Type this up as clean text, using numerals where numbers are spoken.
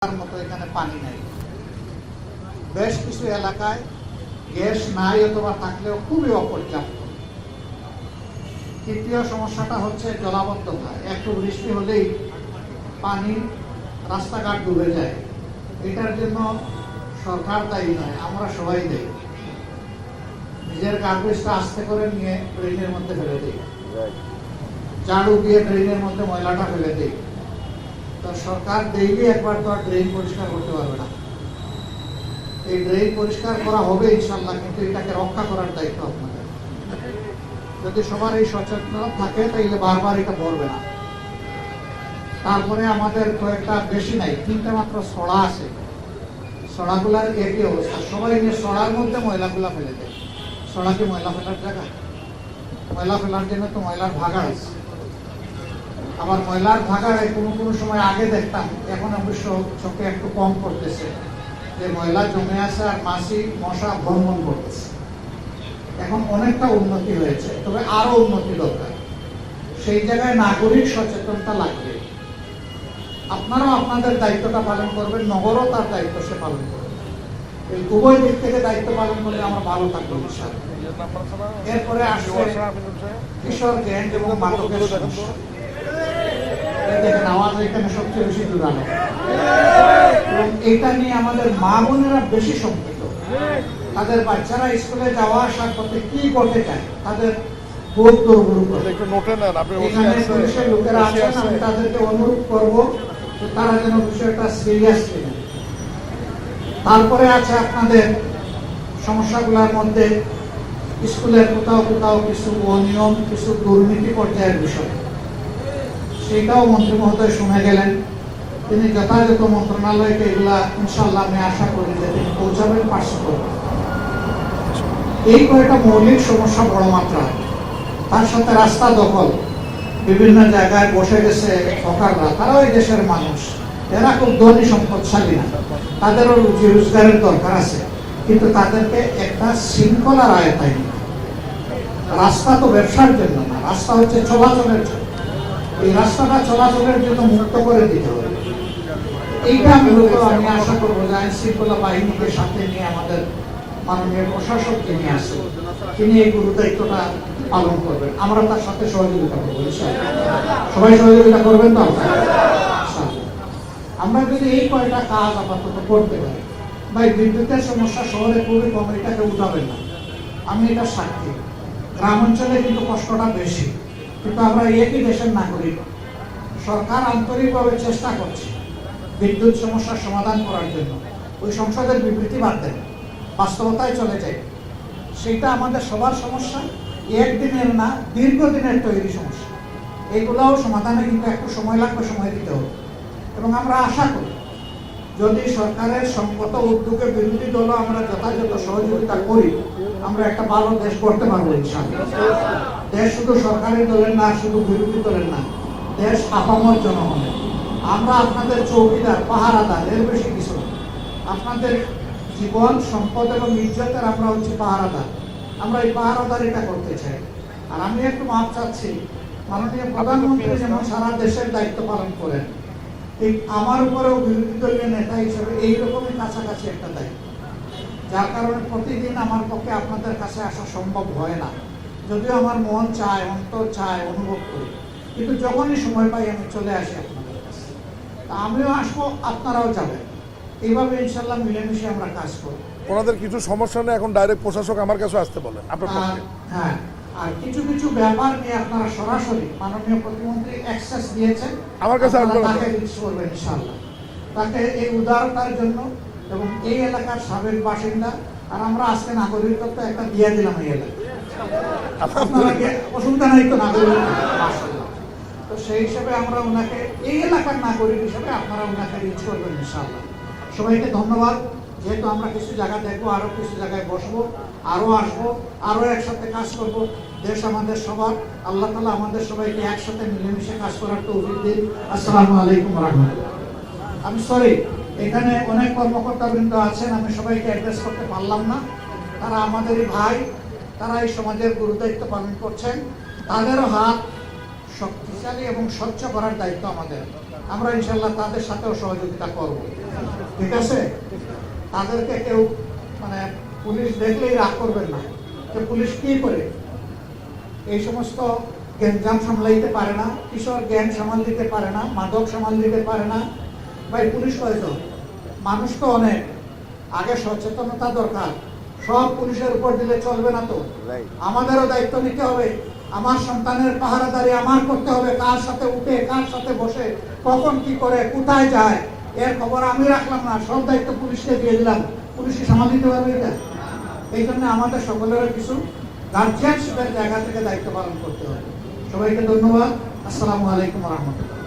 মতো এখানে পানি নাই। বেশ কিছু এলাকায় গ্যাস নাই অথবা থাকলেও খুবই অপর্যাপ্ত। তৃতীয় সমস্যাটা হচ্ছে জলাবদ্ধতা। একটু বৃষ্টি হলেই পানি রাস্তাঘাট ডুবে যায়। এটার জন্য সরকার দায়ী নয়, আমরা সবাই দেই। নিজের গার্বেজটা আস্তে করে নিয়ে ড্রেনের মধ্যে ফেলে দিই, ঝাড়ু দিয়ে ড্রেনের মধ্যে ময়লাটা ফেলে দিই। তো সরকার ডেইলি একবার তো আর ড্রেন পরিষ্কার করতে পারবে না। এই ড্রেন পরিষ্কার করা হবে ইনশাল্লাহ, কিন্তু এটাকে রক্ষা করার দায়িত্ব আপনাদের। যদি সবার এই সচেতনতা থাকে তাইলে বারবার এটা ভরবে না। তারপরে আমাদের কয়েকটা বেশি নাই, 3টা মাত্র সড়া আছে। সড়াগুলার একই অবস্থা, সবাই নিয়ে সড়ার মধ্যে ময়লাগুলা ফেলে দেয়। সড়া কি ময়লা ফেলার জায়গা? ময়লা ফেলার জন্য তো ময়লার ভাগাড় আছে। আবার ময়লার ভাগাড়ে কোনো সময় আগে দেখতাম, এখন অবশ্য চোখে একটু কম পড়তেছে, যে ময়লা জমে আছে আর মাছি মশা ভ্রমণ করতেছে। এখন অনেকটা উন্নতি হয়েছে, তবে আরো উন্নতি দরকার। সেই জায়গায় নাগরিক সচেতনতা লাগবে। আপনারাও আপনাদের দায়িত্বটা পালন করবেন, নগরও তার দায়িত্ব সে পালন করবে। এই উভয় দিক থেকে দায়িত্ব পালন করলে আমরা ভালো থাকবো ইনশাআল্লাহ। এরপরে আসবে কিশোর গ্যাং এবং মাদকের সমস্যা। দেখেন আওয়াজ এখানে সবচেয়ে বেশি জোরালো, এবং এটা নিয়ে আমাদের মা বোনেরা বেশি সম্পৃক্ত। তাদের বাচ্চারা স্কুলে যাওয়া আসার পথে কি করতে চায়, তাদের বোধ দুর্বল করে। এখানে পুলিশের লোকেরা আছেন, আমি তাদেরকে অনুরোধ করবো তারা যেন বিষয়টা সিরিয়াসলি নেন। তারপরে আছে আপনাদের সমস্যাগুলোর মধ্যে স্কুলের কোথাও কোথাও কিছু অনিয়ম, কিছু দুর্নীতি পর্যায়ের বিষয়। সেটাও মন্ত্রী মহোদয় শুনে গেলেন। তিনি যথাযথ মন্ত্রণালয়কে এগুলা ইনশাল্লাহ আমি আশা করি যে তিনি পৌঁছাবেন, পাশ করবেন। এই কয়েকটা মৌলিক সমস্যা বড় মাত্রা। তার সাথে রাস্তা দখল, বিভিন্ন জায়গায় বসে গেছে হকাররা, তারাও এই দেশের মানুষ। এরা খুব ধনী সম্পদশালী না, তাদেরও রুজি রোজগারের দরকার আছে, কিন্তু তাদেরকে একটা শৃঙ্খলার আয়তায় নিতে। রাস্তা তো ব্যবসার জন্য না, রাস্তা হচ্ছে চলাচলের জন্য। এই রাস্তাটা চলাচলের জন্য মুক্ত করে দিতে হবে। এইটা মূলত আমি আশা করবো যে আইন শৃঙ্খলা বাহিনীকে সাথে নিয়ে আমাদের মাননীয় প্রশাসককে নিয়ে আসে, তিনি এই গুরু দায়িত্বটা পালন করবেন। আমরা তার সাথে সহযোগিতা করবো, সবাই সহযোগিতা করবেন তো। আমরা যদি এই কয়টা কাজ আপাতত করতে পারি, ভাই বিদ্যুতের সমস্যা শহরে খুবই কম, এটাকে উঠাবেন না। আমি এটা সাক্ষী। গ্রাম অঞ্চলে কিন্তু কষ্টটা বেশি, কিন্তু আমরা একই দেশের নাগরিক। সরকার আন্তরিকভাবে চেষ্টা করছে বিদ্যুৎ সমস্যার সমাধান করার জন্য। ওই সংসদের বিবৃতি বাদ দেন, বাস্তবতায় চলে যায়। সেটা আমাদের সবার সমস্যা, একদিনের না দীর্ঘদিনের তৈরি সমস্যা। এইগুলাও সমাধানে কিন্তু একটু সময় লাগবে, সময় দিতে হবে। এবং আমরা আশা করি যদি সরকারের সংগত উদ্যোগে বিরোধী দল আমরা যথাযথ সহযোগিতা করি, আমরা একটা ভালো দেশ করতে পারবো ইনশাআল্লাহ। দেশ শুধু সরকারি দলের না, শুধু বিরোধী দলের না, দেশ আপামর জনগণের। আমরা আপনাদের চৌকিদার, পাহারাদার, এর বেশি কিছু। আপনাদের জীবন, সম্পদ এবং ইজ্জতের আমরা হচ্ছে পাহারাদার। আমরা এই পাহারাদারিটা করতে চাই। আর আমি একটু মাপ চাচ্ছি, মাননীয় প্রধানমন্ত্রী যেমন সারা দেশের দায়িত্ব পালন করেন, ঠিক আমার উপরেও বিরোধী দলীয় নেতা হিসেবে এইরকমই কাছাকাছি একটা দায়িত্ব। যার কারণে প্রতিদিন আমার পক্ষে আপনাদের কাছে আসা সম্ভব হয় না, যদিও আমার মন চায়, অন্তর চায়, অনুভব করি। কিন্তু যখনই সময় পাই আমি চলে আসি আপনাদের কাছে। তা আমিও আসবো, আপনারাও যাবেন। এইভাবে ইনশাল্লাহ মিলেমিশে আমরা কাজ করবো। ওনাদের কিছু সমস্যা নেই, এখন ডাইরেক্ট প্রশাসক আমার কাছে আসতে বলেন। হ্যাঁ, আর কিছু কিছু ব্যাপার নিয়ে আপনারা সরাসরি মাননীয় প্রতিমন্ত্রী অ্যাক্সেস দিয়েছেন, আমার কাছে তাকে রিচ করবেন ইনশাআল্লাহ। তাকে এই উদারতার জন্য, এবং এই এলাকার সাবেক বাসিন্দা, আর আমরা আজকে নাগরিকত্ব একটা দিয়ে দিলাম এই এলাকায়। আপনাকে অসুবিধা নাই তো নাগরিক? তো সেই হিসেবে আমরা ওনাকে এই এলাকার নাগরিক হিসেবে আপনারা ওনাকে রিচ করবেন ইনশাআল্লাহ। সবাইকে ধন্যবাদ। যেহেতু আমরা কিছু জায়গা দেখবো, আরো কিছু জায়গায় বসবো, আরো আসবো, আরো একসাথে কাজ করব। দেশ আমাদের সবার। আল্লাহ তাআলা আমাদের সবাইকে একসাথে মিলেমিশে কাজ করার তৌফিক দিন। আসসালামু আলাইকুম ওয়া রাহমাতুল্লাহ। আমি সরি, এখানে অনেক কর্মকর্তাবৃন্দ আছেন, আমি সবাইকে অ্যাড্রেস করতে পারলাম না। তারা আমাদেরই ভাই, তারা এই সমাজের গুরুদায়িত্ব পালন করছেন। তাদেরও হাত শক্তিশালী এবং স্বচ্ছ করার দায়িত্ব আমাদের। আমরা ইনশাল্লাহ তাদের সাথেও সহযোগিতা করব। ঠিক আছে, তাদেরকে কেউ মানে পুলিশ দেখলেই রাগ করবেন না যে পুলিশ কি করে, এই সমস্ত গ্যাঞ্জাম সামলাইতে পারে না, কিশোর গ্যাং সামাল দিতে পারে না, মাদক সামাল দিতে পারে না। ভাই পুলিশ কয়জন, মানুষ তো অনেক, আগে সচেতনতা দরকার। সব পুলিশের উপর দিলে চলবে না তো, আমাদেরও দায়িত্ব নিতে হবে। আমার সন্তানের পাহারাদারি আমার করতে হবে, কার সাথে উঠে কার সাথে বসে কখন কি করে কোথায় যায় এর খবর আমি রাখলাম না, সব দায়িত্ব পুলিশকে দিয়ে দিলাম। পুলিশকে সামাল দিতে পারবে এটা? এই জন্য আমাদের সকলের কিছু গার্জিয়ানশিপের জায়গা থেকে দায়িত্ব পালন করতে হবে। সবাইকে ধন্যবাদ। আসসালামু আলাইকুম রহমতুল্লাহ।